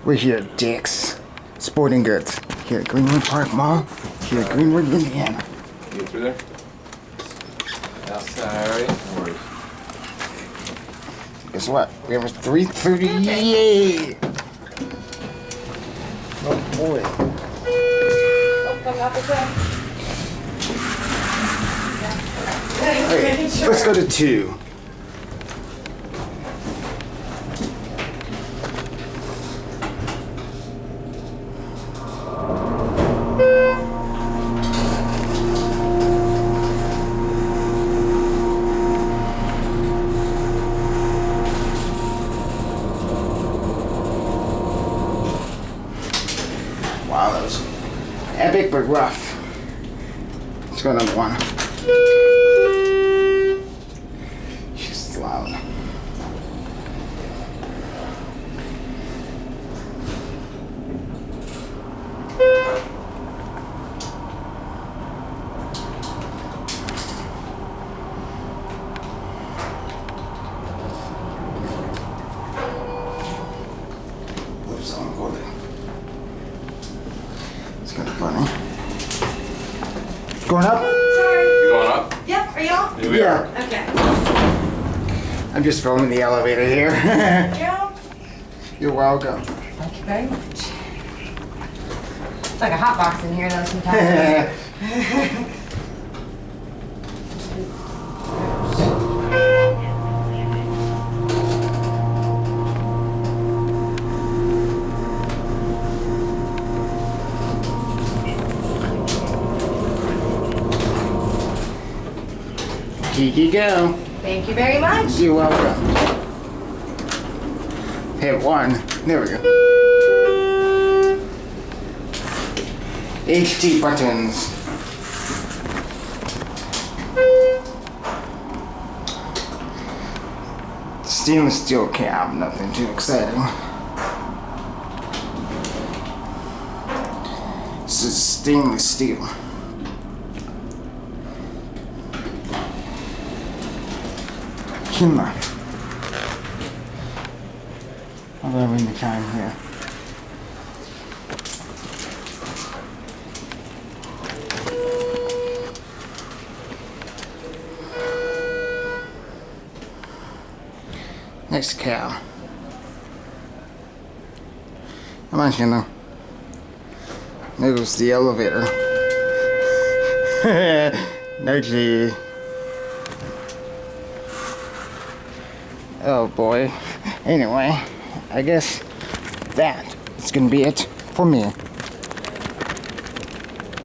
We're here at Dick's Sporting Goods, here at Greenwood Park Mall, here at Greenwood, Indiana. You get through there? Outside, alright? No worries. Guess what? We have a 330A! Oh boy. Okay, let's go to 2. Wow, that was epic but rough. Let's go number 1. She's loud. Oops, I'm recording. It's kind of funny. Going up? You going up? Yep, are y'all? Here we are. Okay. I'm just filming the elevator here. Yeah. You're welcome. Thank you very much. It's like a hot box in here though sometimes. Here you go. Thank you very much. You're welcome. Hit 1. There we go. HT buttons. Stainless steel cab, nothing too exciting. This is stainless steel. Schindler. I'm having the time here. Next cow. Come on, Schindler. There goes the elevator. No G. Oh boy. Anyway, I guess that is gonna be it for me.